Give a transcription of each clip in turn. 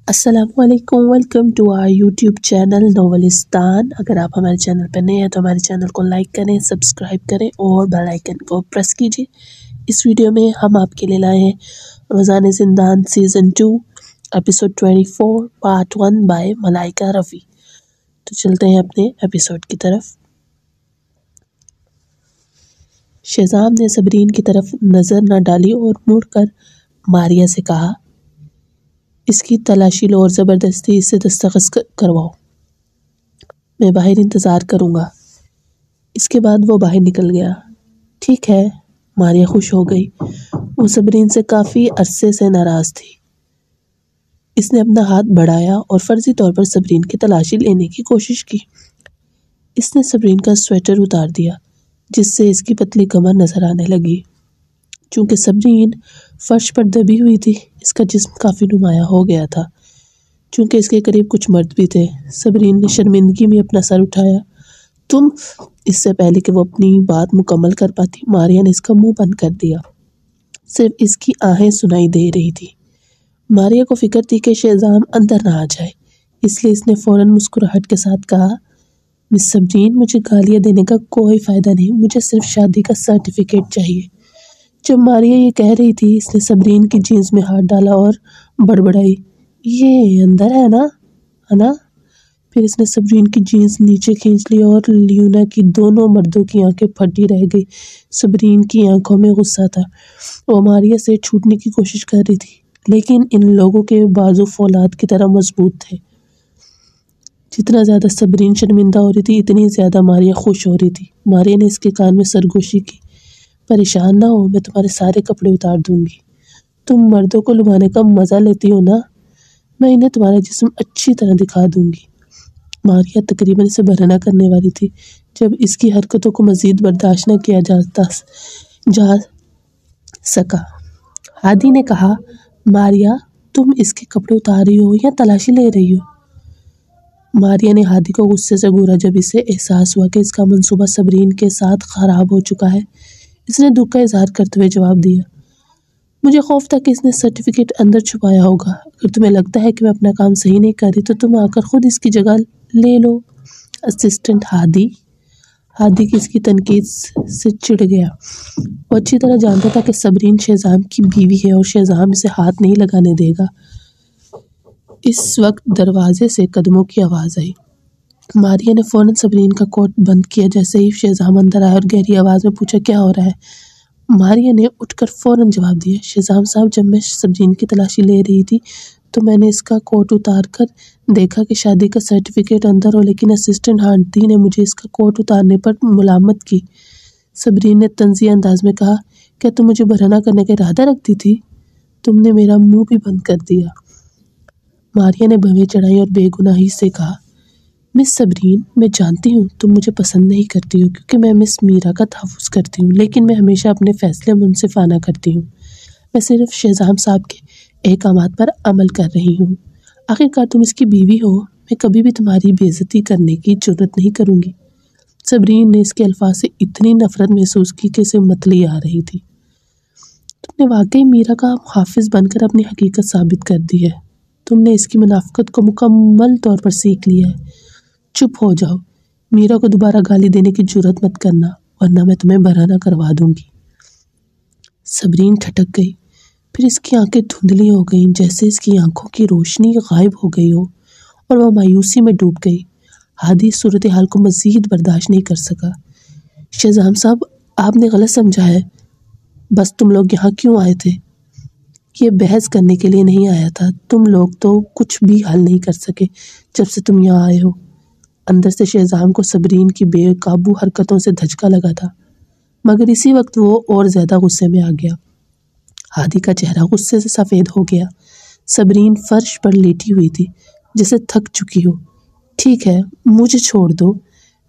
السلام علیکم، welcome to our YouTube channel Novelistan. اگر آپ ہمارے چینل پہ نئے ہیں تو ہمارے چینل کو لائک کریں، سبسکرائب کریں اور بیل آئیکن کو پریس کیجیے۔ اس ویڈیو میں ہم آپ کے لیے لائے ہیں روزانِ زندان سیزن 2 ایپیسوڈ 24 پارٹ 1 بائی ملائکہ رفیع۔ تو چلتے ہیں اپنے ایپیسوڈ کی طرف۔ شہزام نے صبرین کی طرف نظر نہ ڈالی اور مڑ کر ماریہ سے کہا، اس کی تلاشی لو اور زبردستی اس سے دستخط کرواؤ۔ میں باہر انتظار کروں گا۔ اس کے بعد وہ باہر نکل گیا۔ ٹھیک ہے، ماریہ خوش ہو گئی۔ وہ صبرین سے کافی عرصے سے ناراض تھی۔ اس نے اپنا ہاتھ بڑھایا اور فرضی طور پر صبرین کی تلاشی لینے کی کوشش کی۔ اس نے صبرین کا سویٹر اتار دیا جس سے اس کی پتلی کمر نظر آنے لگی۔ چونکہ صبرین فرش پر دبی ہوئی تھی، اس کا جسم کافی نمایاں ہو گیا تھا۔ چونکہ اس کے قریب کچھ مرد بھی تھے، صبرین نے شرمندگی میں اپنا سر اٹھایا۔ تم، اس سے پہلے کہ وہ اپنی بات مکمل کر پاتی، ماریہ نے اس کا منہ بند کر دیا۔ صرف اس کی آہیں سنائی دے رہی تھی۔ ماریہ کو فکر تھی کہ شہزام اندر نہ آ جائے، اس لیے اس نے فوراً مسکراہٹ کے ساتھ کہا، مس صبرین، مجھے گالیاں دینے کا کوئی فائدہ نہیں، مجھے صرف شادی کا سرٹیفکیٹ چاہیے۔ جب ماریہ یہ کہہ رہی تھی، اس نے صبرین کی جینس میں ہاتھ ڈالا اور بڑبڑائی، یہ اندر ہے نا؟ پھر اس نے صبرین کی جینس نیچے کھینچ لی اور لیونا کی دونوں مردوں کی آنکھیں پھٹی رہ گئی۔ صبرین کی آنکھوں میں غصہ تھا۔ وہ ماریہ سے چھوٹنے کی کوشش کر رہی تھی، لیکن ان لوگوں کے بازو فولاد کی طرح مضبوط تھے۔ جتنا زیادہ صبرین شرمندہ ہو رہی تھی، اتنی زیادہ ماریہ خوش ہو رہی تھی۔ ماریہ نے اس کے کان میں سرگوشی کی، پریشان نہ ہو، میں تمہارے سارے کپڑے اتار دوں گی۔ تم مردوں کو لبھانے کا مزہ لیتی ہو نا، میں انہیں تمہارا جسم اچھی طرح دکھا دوں گی۔ ماریہ تقریباً اسے برہنہ کرنے والی تھی جب اس کی حرکتوں کو مزید برداشت نہ کیا جا سکا۔ ہادی نے کہا، ماریہ، تم اس کے کپڑے اتار رہی ہو یا تلاشی لے رہی ہو؟ ماریہ نے ہادی کو غصے سے گھورا جب اسے احساس ہوا کہ اس کا منصوبہ صبرین کے ساتھ خراب ہو چکا ہے۔ اس نے دکھ کا اظہار کرتے ہوئے جواب دیا، مجھے خوف تھا کہ اس نے سرٹیفکیٹ اندر چھپایا ہوگا۔ اگر تمہیں لگتا ہے کہ میں اپنا کام صحیح نہیں کر رہی تو تم آ کر خود اس کی جگہ لے لو۔ اسسٹنٹ ہادی کی اس کی تنقید سے چڑ گیا۔ وہ اچھی طرح جانتا تھا کہ صبرین شہزام کی بیوی ہے اور شہزام اسے ہاتھ نہیں لگانے دے گا۔ اس وقت دروازے سے قدموں کی آواز آئی۔ ماریہ نے فوراً صبرین کا کوٹ بند کیا۔ جیسے ہی شہزام اندر آیا اور گہری آواز میں پوچھا، کیا ہو رہا ہے؟ ماریہ نے اٹھ کر فوراً جواب دیا، شہزام صاحب، جب میں صبرین کی تلاشی لے رہی تھی تو میں نے اس کا کوٹ اتار کر دیکھا کہ شادی کا سرٹیفکیٹ اندر ہو، لیکن اسسٹنٹ ہادی نے مجھے اس کا کوٹ اتارنے پر ملامت کی۔ صبرین نے طنزیہ انداز میں کہا، کیا تم مجھے برہنہ کرنے کا ارادہ رکھتی تھی؟ تم نے میرا منہ بھی بند کر دیا۔ ماریہ نے بھویں چڑھائی اور بے گناہی سے کہا، مس صبرین، میں جانتی ہوں تم مجھے پسند نہیں کرتی ہو کیونکہ میں مس میرا کا تحفظ کرتی ہوں، لیکن میں ہمیشہ اپنے فیصلے منصفانہ کرتی ہوں۔ میں صرف شہزام صاحب کے احکامات پر عمل کر رہی ہوں۔ آخرکار تم اس کی بیوی ہو، میں کبھی بھی تمہاری بے عزتی کرنے کی جرات نہیں کروں گی۔ صبرین نے اس کے الفاظ سے اتنی نفرت محسوس کی کہ اسے متلی آ رہی تھی۔ تم نے واقعی میرا کا محافظ بن کر اپنی حقیقت ثابت کر دی ہے۔ تم نے اس کی منافقت کو مکمل طور پر سیکھ لیا ہے۔ چپ ہو جاؤ، میرا کو دوبارہ گالی دینے کی جرات مت کرنا، ورنہ میں تمہیں برہنہ کروا دوں گی۔ صبرین ٹھٹک گئی، پھر اس کی آنکھیں دھندلی ہو گئیں، جیسے اس کی آنکھوں کی روشنی غائب ہو گئی ہو، اور وہ مایوسی میں ڈوب گئی۔ ہادی اس صورتحال کو مزید برداشت نہیں کر سکا۔ شہزام صاحب، آپ نے غلط سمجھا ہے، بس تم لوگ یہاں کیوں آئے تھے؟ یہ بحث کرنے کے لیے نہیں آیا تھا۔ تم لوگ تو کچھ بھی حل نہیں کر سکے جب سے تم یہاں آئے ہو۔ اندر سے شہزام کو صبرین کی بے قابو حرکتوں سے دھچکا لگا تھا، مگر اسی وقت وہ اور زیادہ غصے میں آ گیا۔ ہادی کا چہرہ غصے سے سفید ہو گیا۔ صبرین فرش پر لیٹی ہوئی تھی جیسے تھک چکی ہو۔ ٹھیک ہے، مجھے چھوڑ دو،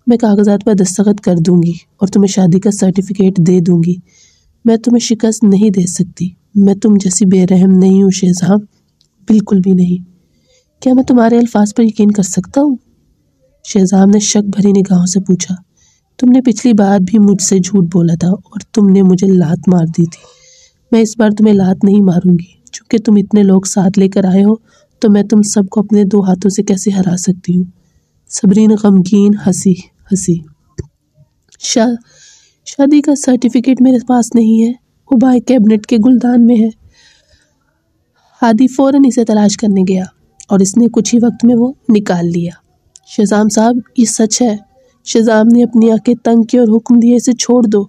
میں کاغذات پر دستخط کر دوں گی اور تمہیں شادی کا سرٹیفکیٹ دے دوں گی۔ میں تمہیں شکست نہیں دے سکتی، میں تم جیسی بے رحم نہیں ہوں شہزام، بالکل بھی نہیں۔ کیا میں تمہارے الفاظ پر یقین کر سکتا ہوں؟ شہزام نے شک بھری نگاہوں سے پوچھا، تم نے پچھلی بار بھی مجھ سے جھوٹ بولا تھا اور تم نے مجھے لات مار دی تھی۔ میں اس بار تمہیں لات نہیں ماروں گی، چونکہ تم اتنے لوگ ساتھ لے کر آئے ہو تو میں تم سب کو اپنے 2 ہاتھوں سے کیسے ہرا سکتی ہوں؟ صبرین غمگین ہنسی. شادی کا سرٹیفکیٹ میرے پاس نہیں ہے، وہ بھائی کیبنٹ کے گلدان میں ہے. ہادی فوراً اسے تلاش کرنے گیا اور اس نے کچھ ہی وقت میں وہ نکال لیا. شہزام صاحب، یہ سچ ہے. شہزام نے اپنی آنکھیں تنگ کی اور حکم دیا، اسے چھوڑ دو.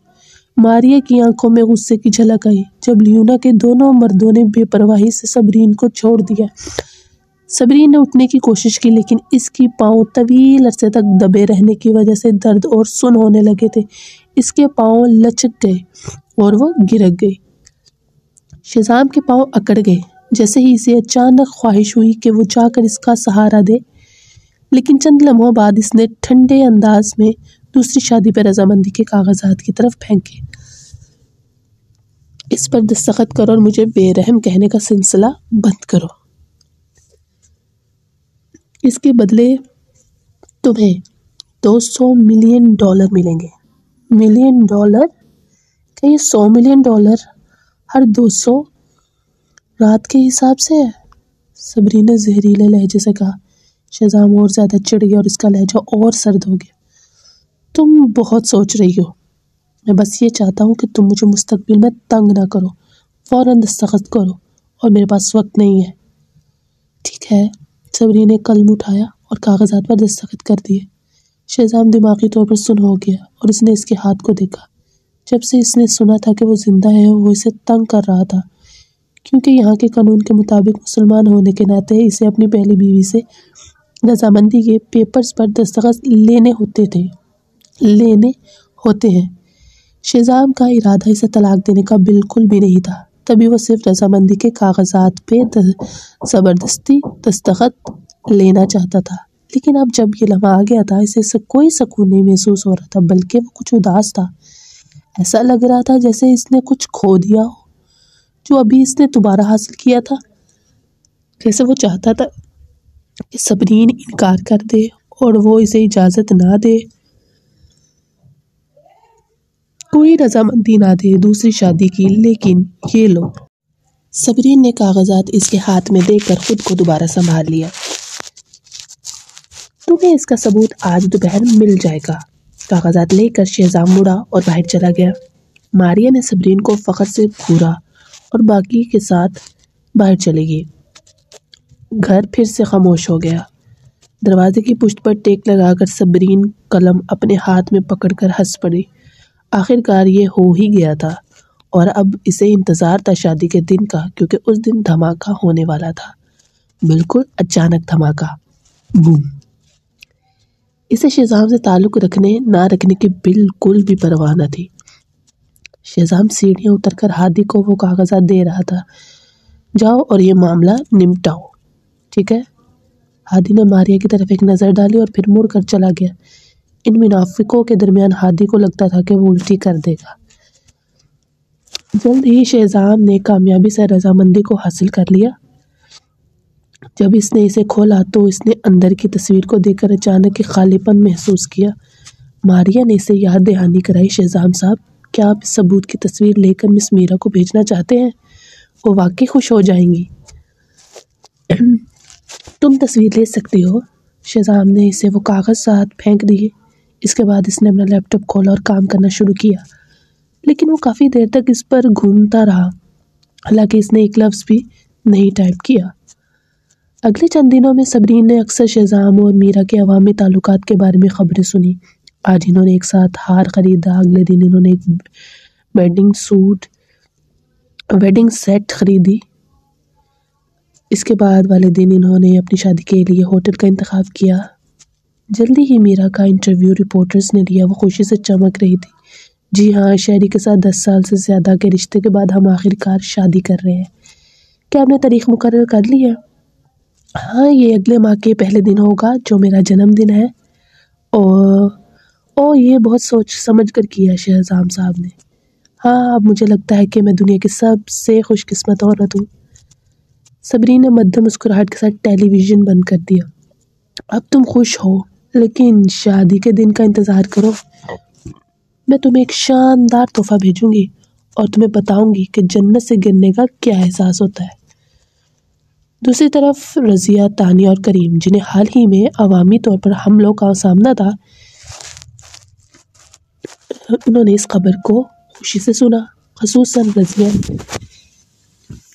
ماریا کی آنکھوں میں غصے کی جھلک آئی جب لیونا کے دونوں مردوں نے بے پرواہی سے صبرین کو چھوڑ دیا. صبرین نے اٹھنے کی کوشش کی لیکن اس کی پاؤں طویل عرصے تک دبے رہنے کی وجہ سے درد اور سن ہونے لگے تھے. اس کے پاؤں لچک گئے اور وہ گرک گئی. شہزام کے پاؤں اکڑ گئے جیسے ہی اسے اچانک خواہش ہوئی کہ وہ جا کر اس کا سہارا دے، لیکن چند لمحوں بعد اس نے ٹھنڈے انداز میں دوسری شادی پر رضامندی کے کاغذات کی طرف پھینکے. اس پر دستخط کرو اور مجھے بے رحم کہنے کا سلسلہ بند کرو. اس کے بدلے تمہیں $200 ملین ملیں گے. Million dollar? کیا یہ $100 ملین ہر 200 رات کے حساب سے ہے؟ صبرین نے زہریلے لہجے سے کہا. شہزام اور زیادہ چڑھ گیا اور اس کا لہجہ اور سرد ہو گیا. تم بہت سوچ رہی ہو. میں بس یہ چاہتا ہوں کہ تم مجھے مستقبل میں تنگ نہ کرو. فوراً دستخط کرو اور میرے پاس وقت نہیں ہے. ٹھیک ہے. صبرین نے قلم اٹھایا اور کاغذات پر دستخط کر دیے. شہزام دماغی طور پر سن ہو گیا اور اس نے اس کے ہاتھ کو دیکھا. جب سے اس نے سنا تھا کہ وہ زندہ ہے وہ اسے تنگ کر رہا تھا، کیونکہ یہاں کے قانون کے مطابق مسلمان ہونے کے ناطے اسے اپنی پہلی بیوی سے رضامندی کے پیپرز پر دستخط لینے ہوتے ہیں. شہزام کا ارادہ اسے طلاق دینے کا بالکل بھی نہیں تھا، تبھی وہ صرف رضامندی کے کاغذات پہ زبردستی دستخط لینا چاہتا تھا. لیکن اب جب یہ لمحہ آ گیا تھا اسے کوئی سکون نہیں محسوس ہو رہا تھا، بلکہ وہ کچھ اداس تھا. ایسا لگ رہا تھا جیسے اس نے کچھ کھو دیا ہو جو ابھی اس نے دوبارہ حاصل کیا تھا. جیسے وہ چاہتا تھا کہ صبرین انکار کر دے اور وہ اسے اجازت نہ دے، کوئی رضامندی نہ دے دوسری شادی کی. لیکن یہ لو. صبرین نے کاغذات اس کے ہاتھ میں دے کر خود کو دوبارہ سنبھال لیا. تمہیں اس کا ثبوت آج دوپہر مل جائے گا. کاغذات لے کر شہزام مڑا اور باہر چلا گیا. ماریا نے صبرین کو فخر سے گھورا اور باقی کے ساتھ باہر چلی گئی. گھر پھر سے خاموش ہو گیا. دروازے کی پشت پر ٹیک لگا کر صبرین قلم اپنے ہاتھ میں پکڑ کر ہنس پڑی. آخرکار یہ ہو ہی گیا تھا اور اب اسے انتظار تھا شادی کے دن کا، کیونکہ اس دن دھماکہ ہونے والا تھا. بالکل اچانک دھماکہ. بوم. اسے شہزام سے تعلق رکھنے نہ رکھنے کی بالکل بھی پرواہ نہ تھی. شہزام سیڑھیاں اتر کر ہادی کو وہ کاغذات دے رہا تھا. جاؤ اور یہ معاملہ نمٹاؤ. ٹھیک ہے. ہادی نے ماریا کی طرف ایک نظر ڈالی اور پھر مڑ کر چلا گیا. ان منافقوں کے درمیان ہادی کو لگتا تھا کہ وہ الٹی کر دے گا. جلد ہی شہزام نے کامیابی سے رضامندی کو حاصل کر لیا. جب اس نے اسے کھولا تو اس نے اندر کی تصویر کو دیکھ کر اچانک ایک خالی پن محسوس کیا. ماریا نے اسے یاد دہانی کرائی. شہزام صاحب، کیا آپ اس ثبوت کی تصویر لے کر مس میرا کو بھیجنا چاہتے ہیں؟ وہ واقعی خوش ہو جائیں گی. تم تصویر لے سکتی ہو. شہزام نے اسے وہ کاغذات پھینک دیے. اس کے بعد اس نے اپنا لیپ ٹاپ کھولا اور کام کرنا شروع کیا، لیکن وہ کافی دیر تک اس پر گھومتا رہا، حالانکہ اس نے ایک لفظ بھی نہیں ٹائپ کیا. اگلے چند دنوں میں صبرین نے اکثر شہزام اور میرا کے عوامی تعلقات کے بارے میں خبریں سنی. آج انہوں نے ایک ساتھ ہار خریدا، اگلے دن انہوں نے ایک ویڈنگ سیٹ خریدی، اس کے بعد والے دن انہوں نے اپنی شادی کے لیے ہوٹل کا انتخاب کیا. جلدی ہی میرا کا انٹرویو رپورٹرز نے لیا. وہ خوشی سے چمک رہی تھی. جی ہاں، شہری کے ساتھ 10 سال سے زیادہ کے رشتے کے بعد ہم آخرکار شادی کر رہے ہیں. کیا آپ نے تاریخ مقرر کر لی ہے؟ ہاں، یہ اگلے ماہ کے پہلے دن ہوگا جو میرا جنم دن ہے. یہ بہت سوچ سمجھ کر کیا شہزام صاحب نے. ہاں، اب مجھے لگتا ہے کہ میں دنیا کی سب سے خوش قسمت عورت ہوں. صبرین نے مدھم مسکراہٹ کے ساتھ ٹیلی ویژن بند کر دیا. اب تم خوش ہو، لیکن شادی کے دن کا انتظار کرو. میں تمہیں ایک شاندار تحفہ بھیجوں گی اور تمہیں بتاؤں گی کہ جنت سے گرنے کا کیا احساس ہوتا ہے. دوسری طرف رضیہ، تانیہ اور کریم، جنہیں حال ہی میں عوامی طور پر حملوں کا سامنا تھا، انہوں نے اس خبر کو خوشی سے سنا۔ خصوصاً رضیہ نے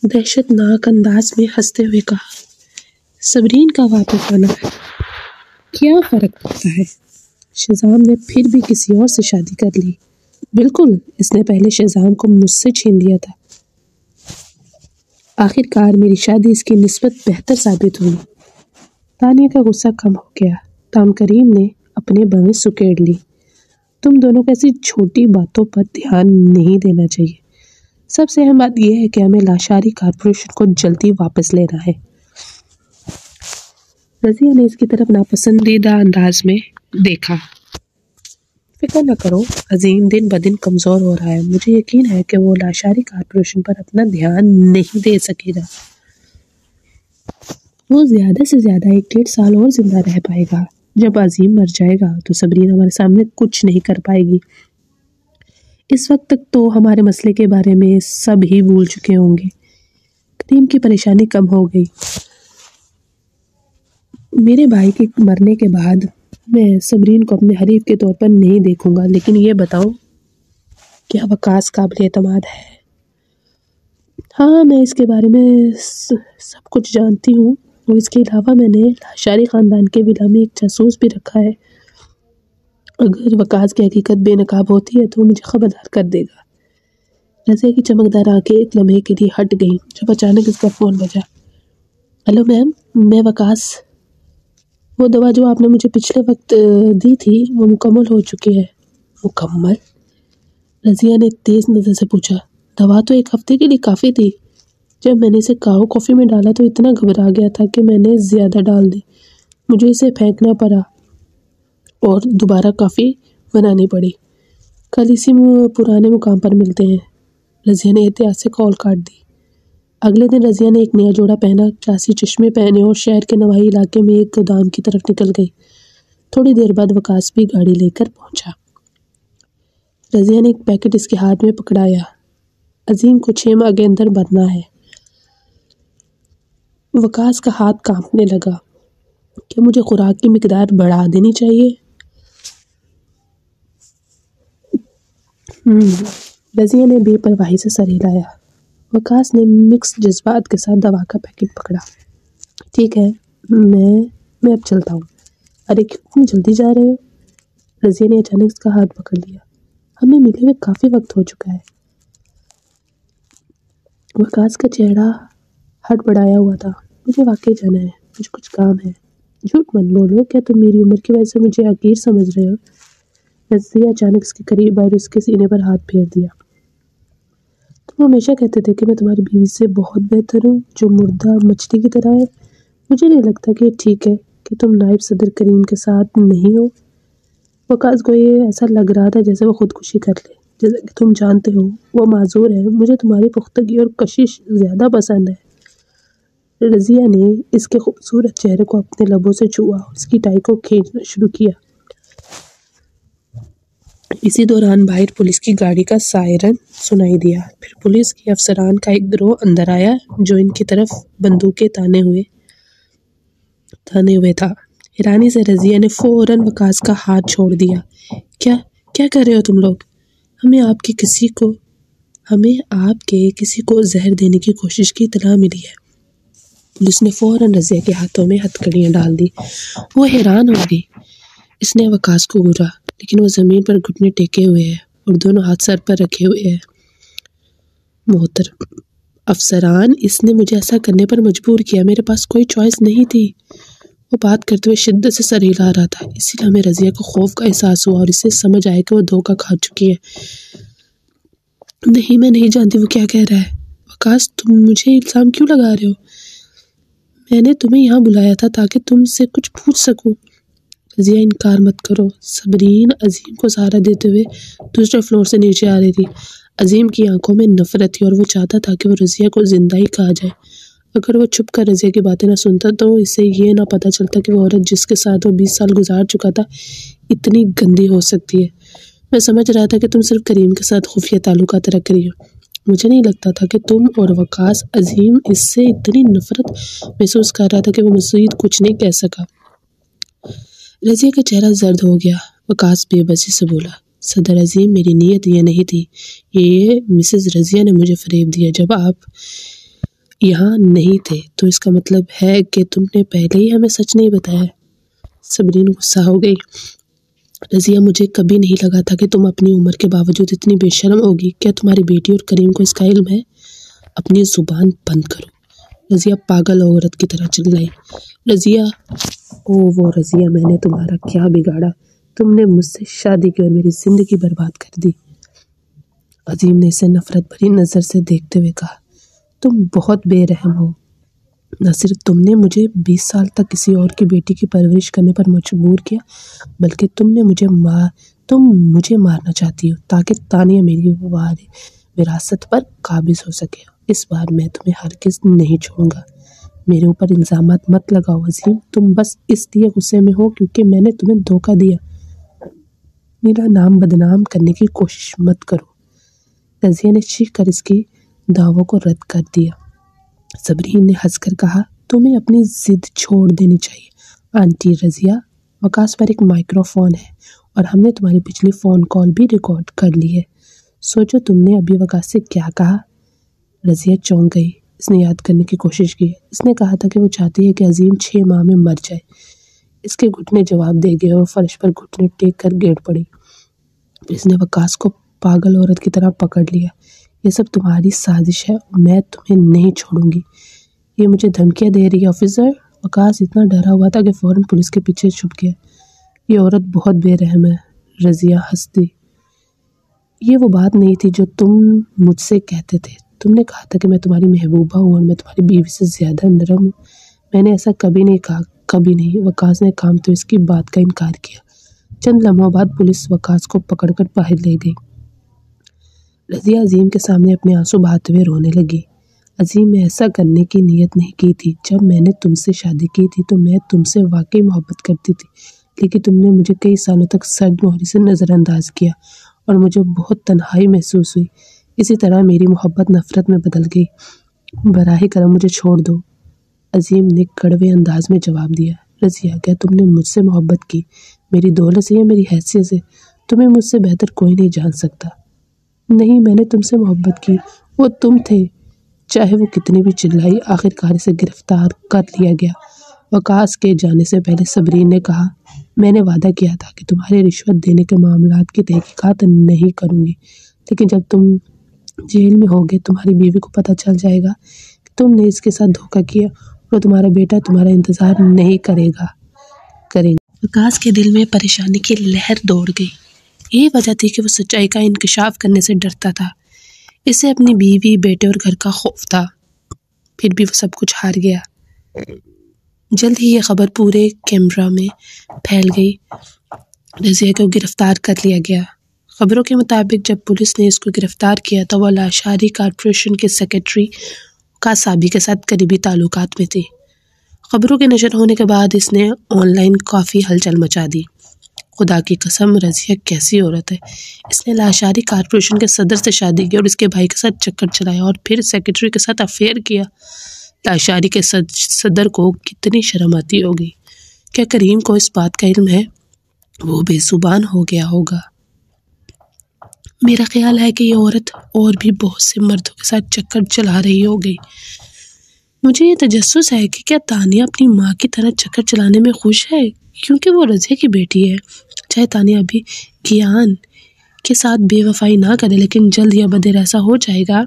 دہشت ناک انداز میں ہنستے ہوئے کہا، صبرین کا واپس آنا کیا فرق پڑتا ہے؟ شہزام نے پھر بھی کسی اور سے شادی کر لی۔ بالکل، اس نے پہلے شہزام کو مجھ سے چھین لیا تھا۔ آخر کار میری شادی اس کی نسبت بہتر ثابت ہوئی۔ تانیہ کا غصہ کم ہو گیا، تاہم کریم نے اپنے بویں سکیڑ لی۔ تم دونوں کو ایسی چھوٹی باتوں پر دھیان نہیں دینا چاہیے۔ سب سے اہم بات یہ ہے کہ ہمیں لاشاری کارپوریشن کو جلدی واپس لینا ہے۔ رضیہ نے اس کی طرف ناپسندیدہ انداز میں دیکھا۔ فکر نہ کرو، عظیم دن بدن کمزور ہو رہا ہے۔ مجھے یقین ہے کہ وہ لاشاری کارپوریشن پر اپنا دھیان نہیں دے سکے گا۔ وہ زیادہ سے زیادہ 1-1.5 سال اور زندہ رہ پائے گا۔ جب عظیم مر جائے گا تو صبرین ہمارے سامنے کچھ نہیں کر پائے گی۔ اس وقت تک تو ہمارے مسئلے کے بارے میں سب ہی بھول چکے ہوں گے۔ کریم کی پریشانی کم ہو گئی۔ میرے بھائی کے مرنے کے بعد میں صبرین کو اپنے حریف کے طور پر نہیں دیکھوں گا، لیکن یہ بتاؤ، کیا وقاص قابل اعتماد ہے؟ ہاں، میں اس کے بارے میں سب کچھ جانتی ہوں، اور اس کے علاوہ میں نے لاشاری خاندان کے ولا میں ایک جاسوس بھی رکھا ہے۔ اگر وقاص کی حقیقت بے نقاب ہوتی ہے تو مجھے خبردار کر دے گا۔ رضیہ کی چمکدار آنکھیں ایک لمحے کے لیے ہٹ گئیں جب اچانک اس کا فون بجا۔ ہیلو میم، میں وقاص، وہ دوا جو آپ نے مجھے پچھلے وقت دی تھی وہ مکمل ہو چکی ہے۔ مکمل؟ رضیہ نے تیز نظر سے پوچھا۔ دوا تو 1 ہفتے کے لیے کافی تھی۔ جب میں نے اسے کاہو کافی میں ڈالا تو اتنا گھبرا گیا تھا کہ میں نے زیادہ ڈال دی۔ مجھے اسے پھینکنا پڑا اور دوبارہ کافی بنانی پڑی۔ کل اسی پرانے مقام پر ملتے ہیں۔ رضیہ نے احتیاط سے کال کاٹ دی۔ اگلے دن رضیہ نے ایک نیا جوڑا پہنا، کلاسی چشمے پہنے اور شہر کے نواحی علاقے میں ایک گودام کی طرف نکل گئی۔ تھوڑی دیر بعد وقاص بھی گاڑی لے کر پہنچا۔ رضیہ نے ایک پیکٹ اس کے ہاتھ میں پکڑایا۔ عظیم کو 6 ماہ کے اندر مرنا ہے۔ وقاص کا ہاتھ کانپنے لگا۔ کیا مجھے خوراک کی مقدار بڑھا دینی چاہیے؟ رضیہ نے بے پرواہی سے سر ہلایا۔ وقاص نے مکس جذبات کے ساتھ دوا کا پیکٹ پکڑا۔ ٹھیک ہے، میں اب چلتا ہوں۔ ارے کیوں جلدی جا رہے ہو؟ رضیہ نے اچانک اس کا ہاتھ پکڑ لیا۔ ہمیں ملے ہوئے کافی وقت ہو چکا ہے۔ وقاص کا چہرہ ہٹ بڑھایا ہوا تھا۔ مجھے واقعی جانا ہے، مجھے کچھ کام ہے۔ جھوٹ مت بولو، کیا تم میری عمر کی وجہ سے مجھے حقیر سمجھ رہے ہو؟ رضیہ اچانک اس کے قریب آئی اور اس کے سینے پر ہاتھ پھیر دیا۔ تم ہمیشہ کہتے تھے کہ میں تمہاری بیوی سے بہت بہتر ہوں، جو مردہ مچھلی کی طرح ہے۔ مجھے نہیں لگتا کہ ٹھیک ہے کہ تم نائب صدر کریم کے ساتھ نہیں ہو۔ وقاص کو یہ ایسا لگ رہا تھا جیسے وہ خودکشی کر لے۔ جیسا کہ تم جانتے ہو وہ معذور ہے۔ مجھے تمہاری پختگی اور کشش زیادہ پسند ہے۔ رضیہ نے اس کے خوبصورت چہرے کو اپنے لبوں سے چھوا اور اس کی ٹائی کو کھینچنا شروع کیا۔ اسی دوران باہر پولیس کی گاڑی کا سائرن سنائی دیا۔ پھر پولیس کے افسران کا ایک گروہ اندر آیا جو ان کی طرف بندوقیں تانے ہوئے تھا۔ حیرانی سے رضیہ نے فوراً وقاص کا ہاتھ چھوڑ دیا۔ کیا کر رہے ہو تم لوگ؟ ہمیں آپ کے کسی کو زہر دینے کی کوشش کی اطلاع ملی ہے۔ پولیس نے فوراً رضیہ کے ہاتھوں میں ہتھکڑیاں ڈال دی۔ وہ حیران ہو گئی۔ اس نے وقاص کو گھورا، لیکن وہ زمین پر گھٹنے ٹیکے ہوئے ہے اور دونوں ہاتھ سر پر رکھے ہوئے ہے۔ محترم افسران، اس نے مجھے ایسا کرنے پر مجبور کیا، میرے پاس کوئی چوائس نہیں تھی۔ وہ بات کرتے ہوئے شدت سے سر ہلا رہا تھا۔ اسی لیے ہمیں رضیہ کو خوف کا احساس ہوا اور اسے سمجھ آیا کہ وہ دھوکہ کھا چکی ہے۔ نہیں، میں نہیں جانتی وہ کیا کہہ رہا ہے۔ وقاص، تم مجھے الزام کیوں لگا رہے ہو؟ میں نے تمہیں یہاں بلایا تھا تاکہ تم سے کچھ پوچھ سکوں۔ رضیہ، انکار مت کرو۔ صبرین عظیم کو سہارا دیتے ہوئے دوسرے فلور سے نیچے آ رہی تھی۔ عظیم کی آنکھوں میں نفرت تھی اور وہ چاہتا تھا کہ وہ رضیہ کو زندہ ہی کہا جائے۔ اگر وہ چھپ کر رضیہ کی باتیں نہ سنتا تو اسے یہ نہ پتہ چلتا کہ وہ عورت جس کے ساتھ وہ 20 سال گزار چکا تھا اتنی گندی ہو سکتی ہے۔ میں سمجھ رہا تھا کہ تم صرف کریم کے ساتھ خفیہ تعلقات رکھ رہی ہو، مجھے نہیں لگتا تھا کہ تم اور وقاص عظیم اس سے اتنی نفرت محسوس کر رہا تھا کہ وہ مزید کچھ نہیں کہہ سکا۔ رضیہ کا چہرہ زرد ہو گیا۔ وقاص بے بسی سے بولا، صدر عظیم، میری نیت یہ نہیں تھی۔ یہ مسز رضیہ نے مجھے فریب دیا۔ جب آپ یہاں نہیں تھے تو اس کا مطلب ہے کہ تم نے پہلے ہی ہمیں سچ نہیں بتایا۔ صبرین غصہ ہو گئی۔ رضیہ، مجھے کبھی نہیں لگا تھا کہ تم اپنی عمر کے باوجود اتنی بے شرم ہوگی۔ کیا تمہاری بیٹی اور کریم کو اس کا علم ہے؟ اپنی زبان بند کرو، رضیہ پاگل عورت کی طرح چلائی۔ رضیہ، وہ رضیہ، میں نے تمہارا کیا بگاڑا؟ تم نے مجھ سے شادی کی اور میری زندگی برباد کر دی۔ عظیم نے اسے نفرت بھری نظر سے دیکھتے ہوئے کہا، تم بہت بے رحم ہو۔ نہ صرف تم نے مجھے 20 سال تک کسی اور کی بیٹی کی پرورش کرنے پر مجبور کیا، بلکہ تم مجھے مارنا چاہتی ہو تاکہ تانیہ میری وراثت پر قابض ہو سکے۔ اس بار میں تمہیں ہرگز نہیں چھوڑوں گا۔ میرے اوپر الزامات مت لگاؤ عظیم، تم بس اس لیے غصے میں ہو کیونکہ میں نے تمہیں دھوکہ دیا۔ میرا نام بدنام کرنے کی کوشش مت کرو۔ رضیہ نے چیخ کر اس کی دعووں کو رد کر دیا۔ صبرین نے ہنس کر کہا، تمہیں اپنی ضد چھوڑ دینی چاہیے آنٹی رضیہ۔ وقاص پر ایک مائکرو فون ہے اور ہم نے تمہاری پچھلی فون کال بھی ریکارڈ کر لی ہے۔ سوچو تم نے ابھی وقاص سے کیا کہا۔ رضیہ چونک گئی۔ اس نے یاد کرنے کی کوشش کی۔ اس نے کہا تھا کہ وہ چاہتی ہے کہ عظیم 6 ماہ میں مر جائے۔ اس کے گھٹنے جواب دے گئے اور فرش پر گھٹنے ٹیک کر گر پڑی۔ اس نے وقاص کو پاگل عورت کی طرح پکڑ لیا۔ یہ سب تمہاری سازش ہے اور میں تمہیں نہیں چھوڑوں گی۔ یہ مجھے دھمکیاں دے رہی ہے آفیسر۔ وقاص اتنا ڈرا ہوا تھا کہ فوراً پولیس کے پیچھے چھپ گیا۔ یہ عورت بہت بے رحم ہے۔ رضیہ ہنس دی۔ یہ وہ بات نہیں تھی جو تم مجھ سے کہتے تھے۔ تم نے کہا تھا کہ میں تمہاری محبوبہ ہوں اور میں تمہاری بیوی سے زیادہ نرم ہوں۔ میں نے ایسا کبھی نہیں کہا، کبھی نہیں۔ وقاص نے کانپتے اس کی بات کا انکار کیا۔ چند لمحوں بعد پولیس وقاص کو پکڑ کر باہر لے گئی۔ رضیہ عظیم کے سامنے اپنے آنسو بہاتے ہوئے رونے لگی۔ عظیم، میں ایسا کرنے کی نیت نہیں کی تھی۔ جب میں نے تم سے شادی کی تھی تو میں تم سے واقعی محبت کرتی تھی، لیکن تم نے مجھے کئی سالوں تک سرد مہری سے نظر انداز کیا اور مجھے بہت تنہائی محسوس ہوئی۔ اسی طرح میری محبت نفرت میں بدل گئی۔ براہ کرم مجھے چھوڑ دو۔ عظیم نے کڑوے انداز میں جواب دیا، رضیہ، کیا تم نے مجھ سے محبت کی؟ میری دولت سے یا میری حیثیت سے؟ تمہیں مجھ سے بہتر کوئی نہیں جان سکتا۔ نہیں، میں نے تم سے محبت کی۔ وہ تم تھے۔ چاہے وہ کتنی بھی چلائی، آخرکار اسے گرفتار کر لیا گیا۔ وقاص کے جانے سے پہلے صبرین نے کہا، میں نے وعدہ کیا تھا کہ تمہارے رشوت دینے کے معاملات کی تحقیقات نہیں کروں گی، لیکن جب تم جیل میں ہوگے تمہاری بیوی کو پتہ چل جائے گا کہ تم نے اس کے ساتھ دھوکہ کیا اور تمہارا بیٹا تمہارا انتظار نہیں کریں گا۔ وقاص کے دل میں پریشانی کی لہر دوڑ گئی۔ یہی وجہ تھی کہ وہ سچائی کا انکشاف کرنے سے ڈرتا تھا۔ اسے اپنی بیوی، بیٹے اور گھر کا خوف تھا۔ پھر بھی وہ سب کچھ ہار گیا۔ جلد ہی یہ خبر پورے کینبرا میں پھیل گئی۔ رضیہ کو گرفتار کر لیا گیا۔ خبروں کے مطابق جب پولیس نے اس کو گرفتار کیا تو وہ لاشاری کارپوریشن کے سیکرٹری کاسابی کے ساتھ قریبی تعلقات میں تھی۔ خبروں کے نشر ہونے کے بعد اس نے آن لائن کافی ہلچل مچا دی۔ خدا کی قسم، رضیہ کیسی عورت ہے۔ اس نے لاشاری کارپوریشن کے صدر سے شادی کی اور اس کے بھائی کے ساتھ چکر چلایا اور پھر سیکرٹری کے ساتھ افیئر کیا۔ لاشاری کے صدر کو کتنی شرم آتی ہوگی۔ کیا کریم کو اس بات کا علم ہے؟ وہ بے زبان ہو گیا ہوگا۔ میرا خیال ہے کہ یہ عورت اور بھی بہت سے مردوں کے ساتھ چکر چلا رہی ہوگی۔ مجھے یہ تجسس ہے کہ کیا تانیہ اپنی ماں کی طرح چکر چلانے میں خوش ہے، کیونکہ وہ رضیہ کی بیٹی ہے۔ چاہے تانیہ ابھی کیان کے ساتھ بے وفائی نہ کرے، لیکن جلد یا بدیر ایسا ہو جائے گا۔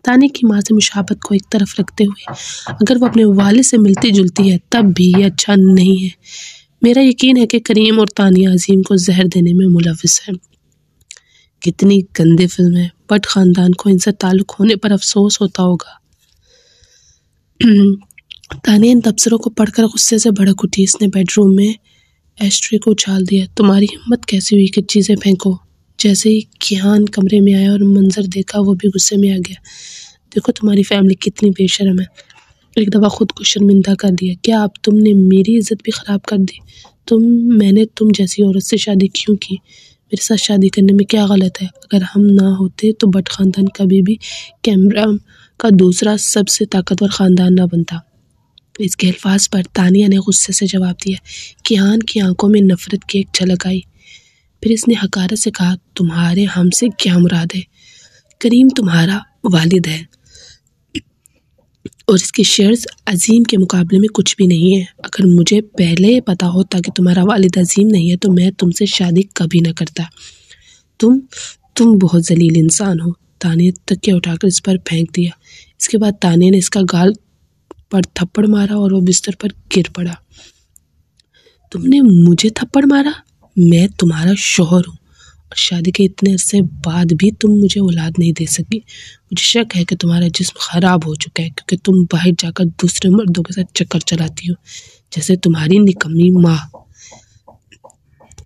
تانیہ کی ماں سے مشابہت کو ایک طرف رکھتے ہوئے اگر وہ اپنے والد سے ملتی جلتی ہے تب بھی یہ اچھا نہیں ہے۔ میرا یقین ہے کہ کریم اور تانیہ عظیم کو زہر دینے میں ملوث ہیں۔ کتنی گندی فلم ہے۔ بٹ خاندان کو ان سے تعلق ہونے پر افسوس ہوتا ہوگا۔ تانیہ ان تبصروں کو پڑھ کر غصے سے بھڑک اٹھی۔ اس نے بیڈ روم میں ایشٹرے کو اچھال دیا۔ تمہاری ہمت کیسی ہوئی کہ چیزیں پھینکو؟ جیسے ہی کیان کمرے میں آیا اور منظر دیکھا وہ بھی غصے میں آ گیا۔ دیکھو تمہاری فیملی کتنی بے شرم ہے۔ ایک دفعہ خود کو شرمندہ کر دیا۔ کیا اب تم نے میری عزت بھی خراب کر دی؟ میں نے تم جیسی عورت سے شادی کیوں کی؟ میرے ساتھ شادی کرنے میں کیا غلط ہے؟ اگر ہم نہ ہوتے تو بٹ خاندان کبھی بھی کیمرا کا دوسرا سب سے طاقتور خاندان نہ بنتا۔ اس کے الفاظ پر تانیہ نے غصے سے جواب دیا۔ کیان کی آنکھوں میں نفرت کی ایک جھلک آئی۔ پھر اس نے حقارت سے کہا، تمہارے ہم سے کیا مراد ہے؟ کریم تمہارا والد ہے اور اس کے شیئرز عظیم کے مقابلے میں کچھ بھی نہیں ہے۔ اگر مجھے پہلے پتا ہوتا کہ تمہارا والد عظیم نہیں ہے تو میں تم سے شادی کبھی نہ کرتا۔ تم بہت ذلیل انسان ہو۔ تانیہ تکیہ اٹھا کر اس پر پھینک دیا۔ اس کے بعد تانیہ نے اس کا گال پر تھپڑ مارا اور وہ بستر پر گر پڑا۔ تم نے مجھے تھپڑ مارا؟ میں تمہارا شوہر ہوں اور شادی کے اتنے عرصے بعد بھی تم مجھے اولاد نہیں دے سکی۔ مجھے شک ہے کہ تمہارا جسم خراب ہو چکا ہے کیونکہ تم باہر جا کر دوسرے مردوں کے ساتھ چکر چلاتی ہو جیسے تمہاری نکمی ماں۔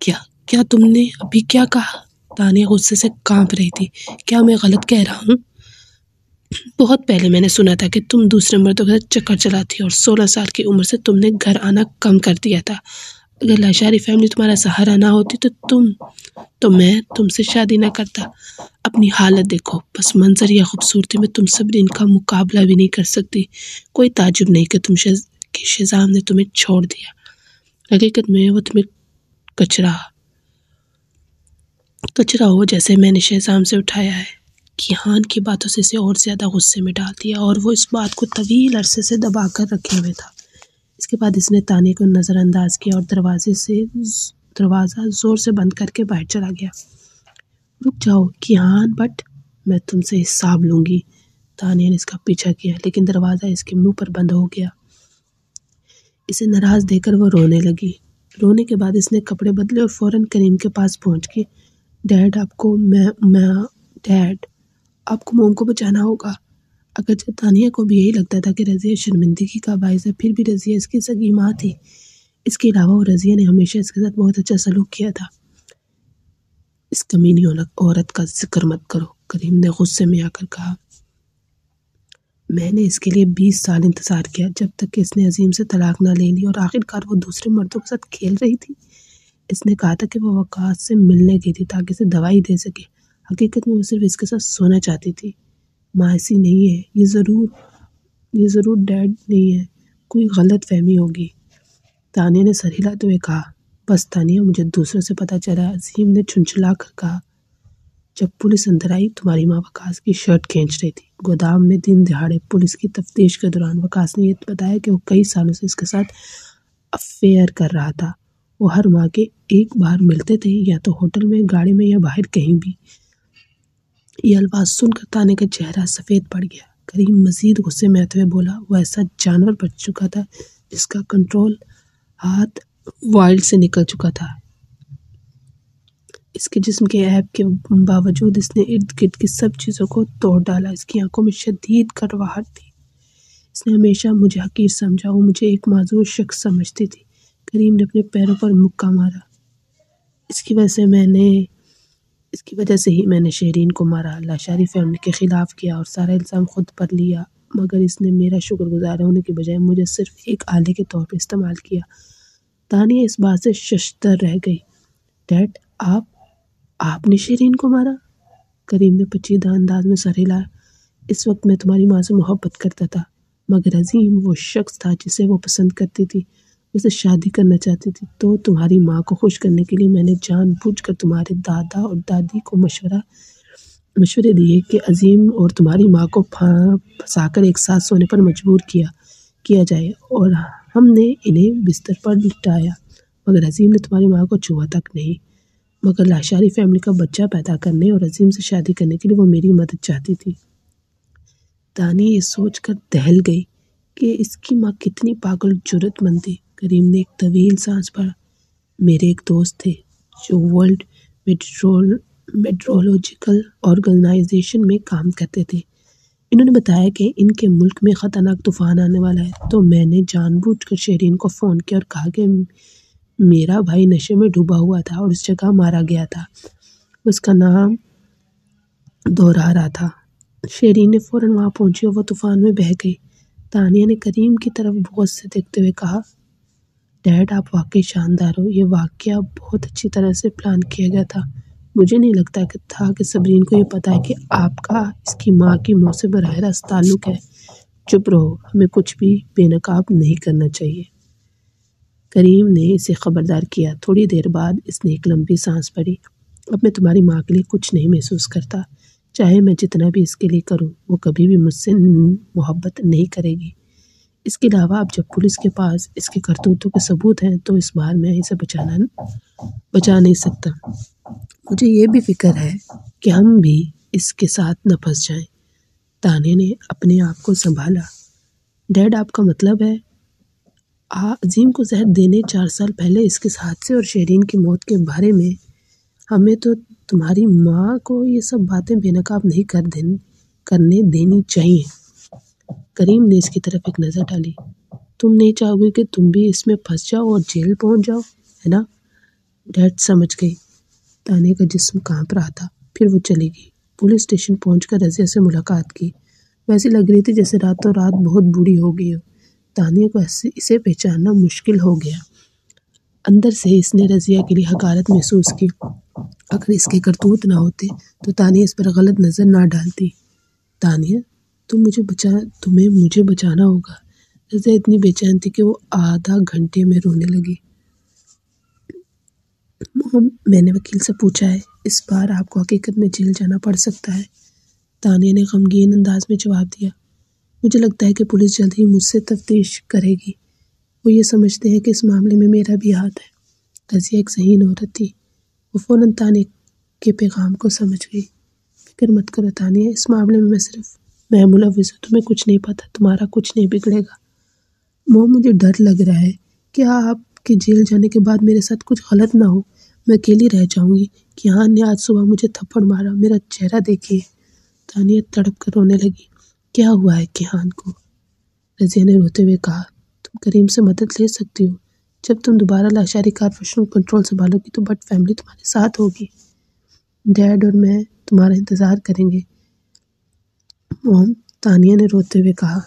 کیا تم نے ابھی کیا کہا؟ تانیہ غصے سے کانپ رہی تھی۔ کیا میں غلط کہہ رہا ہوں؟ بہت پہلے میں نے سنا تھا کہ تم دوسرے مردوں کے ساتھ چکر چلاتی اور 16 سال کی عمر سے تم نے گھر آنا کم کر دیا تھا۔ اگر لاشاری فیملی تمہارا سہارا نہ ہوتی تو میں تم سے شادی نہ کرتا۔ اپنی حالت دیکھو، پس منظر یا خوبصورتی میں تم صبرین کا مقابلہ بھی نہیں کر سکتی۔ کوئی تعجب نہیں کہ شہزام نے تمہیں چھوڑ دیا۔ حقیقت میں وہ تمہیں کچرا ہو جیسے میں نے شہزام سے اٹھایا ہے۔ کیان کی باتوں سے اسے اور زیادہ غصے میں ڈال دیا اور وہ اس بات کو طویل عرصے سے دبا کر رکھے ہوئے تھا۔ اس کے بعد اس نے تانیہ کو نظر انداز کیا اور دروازہ زور سے بند کر کے باہر چلا گیا۔ رک جاؤ کیان بٹ، میں تم سے حساب لوں گی۔ تانیہ نے اس کا پیچھا کیا لیکن دروازہ اس کے منہ پر بند ہو گیا۔ اسے ناراض دیکھ کر وہ رونے لگی۔ رونے کے بعد اس نے کپڑے بدلے اور فوراً کریم کے پاس پہنچ گئی۔ ڈیڈ آپ کو موم کو بچانا ہوگا۔ اگرچہ تانیہ کو بھی یہی لگتا تھا کہ رضیہ شرمندگی کا باعث ہے، پھر بھی رضیہ اس کی سگی ماں تھی۔ اس کے علاوہ رضیہ نے ہمیشہ اس کے ساتھ بہت اچھا سلوک کیا تھا۔ اس کمینی عورت کا ذکر مت کرو، کریم نے غصے میں آ کر کہا۔ میں نے اس کے لیے 20 سال انتظار کیا جب تک کہ اس نے عظیم سے طلاق نہ لے لی اور آخرکار وہ دوسرے مردوں کے ساتھ کھیل رہی تھی۔ اس نے کہا تھا کہ وہ وقاص سے ملنے گئی تھی تاکہ اسے دوائی دے سکے۔ حقیقت میں وہ صرف اس کے ساتھ سونا چاہتی تھی۔ ماں ایسی نہیں ہے، یہ ضرور ڈیڈ نہیں ہے، کوئی غلط فہمی ہوگی۔ تانیہ نے سر ہلاتے ہوئے کہا۔ بس تانیہ، مجھے دوسروں سے پتہ چلا، عظیم نے چھنچھلا کر کہا۔ جب پولیس اندر آئی تمہاری ماں وقاص کی شرٹ کھینچ رہی تھی گودام میں۔ دن دہاڑے پولیس کی تفتیش کے دوران وقاص نے یہ بتایا کہ وہ کئی سالوں سے اس کے ساتھ افیئر کر رہا تھا۔ وہ ہر ماہ کے ایک بار ملتے تھے، یا تو ہوٹل میں، گاڑی میں یا باہر کہیں بھی۔ یہ الفاظ سن کر تانیہ کا چہرہ سفید پڑ گیا۔ کریم مزید غصے میں آتے ہوئے بولا، وہ ایسا جانور بن چکا تھا جس کا کنٹرول ہاتھ وائلڈ سے نکل چکا تھا۔ اس کے جسم کے عیب کے باوجود اس نے ارد گرد کی سب چیزوں کو توڑ ڈالا۔ اس کی آنکھوں میں شدید کڑواہٹ تھی۔ اس نے ہمیشہ مجھے حقیر سمجھا، وہ مجھے ایک معذور شخص سمجھتی تھی۔ کریم نے اپنے پیروں پر مکہ مارا۔ اس کی وجہ سے ہی میں نے شیرین کو مارا، لاشاری فیملی کے خلاف کیا اور سارا الزام خود پر لیا، مگر اس نے میرا شکر گزار ہونے کے بجائے مجھے صرف ایک آلے کے طور پر استعمال کیا۔ تانیہ اس بات سے ششدر رہ گئی۔ ڈیڈ، آپ نے شیرین کو مارا؟ کریم نے پیچیدہ انداز میں سر ہلایا۔ اس وقت میں تمہاری ماں سے محبت کرتا تھا، مگر عظیم وہ شخص تھا جسے وہ پسند کرتی تھی، اسے شادی کرنا چاہتی تھی۔ تو تمہاری ماں کو خوش کرنے کے لیے میں نے جان بوجھ کر تمہارے دادا اور دادی کو مشورے دیے کہ عظیم اور تمہاری ماں کو پھنسا کر ایک ساتھ سونے پر مجبور کیا جائے، اور ہم نے انہیں بستر پر لٹایا، مگر عظیم نے تمہاری ماں کو چھوا تک نہیں۔ مگر لاشاری فیملی کا بچہ پیدا کرنے اور عظیم سے شادی کرنے کے لیے وہ میری مدد چاہتی تھی۔ تانیہ یہ سوچ کر دہل گئی کہ اس کی ماں کتنی پاگل جرأت مند تھی۔ کریم نے ایک طویل سانس بھرا۔ میرے ایک دوست تھے جو ورلڈ میٹرولوجیکل آرگنائزیشن میں کام کرتے تھے۔ انہوں نے بتایا کہ ان کے ملک میں خطرناک طوفان آنے والا ہے، تو میں نے جان بوجھ کر شیرین کو فون کیا اور کہا کہ میرا بھائی نشے میں ڈوبا ہوا تھا اور اس جگہ مارا گیا تھا۔ اس کا نام دوہرا رہا تھا۔ شیرین نے فوراً وہاں پہنچی اور وہ طوفان میں بہہ گئی۔ تانیہ نے کریم کی طرف بغض سے دیکھتے ہوئے کہا، ڈیڈ، آپ واقعی شاندار ہو، یہ واقعہ بہت اچھی طرح سے پلان کیا گیا تھا۔ مجھے نہیں لگتا کہ صبرین کو یہ پتہ ہے کہ آپ کا اس کی ماں کی موت سے براہ راست تعلق ہے۔ چپ رہو، ہمیں کچھ بھی بے نقاب نہیں کرنا چاہیے۔ کریم نے اسے خبردار کیا۔ تھوڑی دیر بعد اس نے ایک لمبی سانس بھری۔ اب میں تمہاری ماں کے لیے کچھ نہیں محسوس کرتا، چاہے میں جتنا بھی اس کے لیے کروں، وہ کبھی بھی مجھ سے محبت نہیں کرے گی۔ اس کے علاوہ اب جب پولیس کے پاس اس کے کرتوتوں کے ثبوت ہیں تو اس بار میں اسے بچا نہیں سکتا۔ مجھے یہ بھی فکر ہے کہ ہم بھی اس کے ساتھ نہ پھنس جائیں۔ تانیہ نے اپنے آپ کو سنبھالا۔ ڈیڈ، آپ کا مطلب ہے عظیم کو زہر دینے 4 سال پہلے اس کے حادثے اور شیرین کی موت کے بارے میں ہمیں تو تمہاری ماں کو یہ سب باتیں بے نقاب نہیں کرنے دینی چاہیے۔ کریم نے اس کی طرف ایک نظر ڈالی۔ تم نہیں چاہو گے کہ تم بھی اس میں پھنس جاؤ اور جیل پہنچ جاؤ، ہے نا؟ ڈیڈ سمجھ گئی۔ تانیہ کا جسم کانپ رہا تھا۔ پھر وہ چلی گئی۔ پولیس اسٹیشن پہنچ کر رضیہ سے ملاقات کی۔ ویسے لگ رہی تھی جیسے راتوں رات بہت بوڑھی ہو گئی ہو۔ تانیہ کو اسے پہچاننا مشکل ہو گیا۔ اندر سے اس نے رضیہ کے لیے حقارت محسوس کی۔ اگر اس کے کرتوت نہ ہوتے تو تانیہ اس پر غلط نظر نہ ڈالتی۔ تانیہ، تمہیں مجھے بچانا ہوگا۔ رضیہ اتنی بے چین تھی کہ وہ آدھا گھنٹے میں رونے لگی۔ میں نے وکیل سے پوچھا ہے، اس بار آپ کو حقیقت میں جیل جانا پڑ سکتا ہے۔ تانیہ نے غمگین انداز میں جواب دیا۔ مجھے لگتا ہے کہ پولیس جلد ہی مجھ سے تفتیش کرے گی۔ وہ یہ سمجھتے ہیں کہ اس معاملے میں میرا بھی ہاتھ ہے۔ رضیہ ایک ذہین عورت تھی۔ وہ فوراً تانیہ کے پیغام کو سمجھ گئی۔ فکر مت کرو تانیہ، اس معاملے میں ملوث ہوں، تمہیں کچھ نہیں پتا، تمہارا کچھ نہیں بگڑے گا۔ مجھے ڈر لگ رہا ہے کہ آپ کے جیل جانے کے بعد میرے ساتھ کچھ غلط نہ ہو، میں اکیلی رہ جاؤں گی۔ کیہان نے آج صبح مجھے تھپڑ مارا، میرا چہرہ دیکھیے۔ تانیہ تڑپ کر رونے لگی۔ کیا ہوا ہے کیہان کو؟ رضیہ نے روتے ہوئے کہا۔ تم کریم سے مدد لے سکتی ہو۔ جب تم دوبارہ لاشاری کارپوریشن کو کنٹرول سنبھالو گی تو بٹ فیملی تمہارے ساتھ ہوگی۔ ڈیڈ اور میں تمہارا انتظار کریں گے۔ تانیہ نے روتے ہوئے کہا۔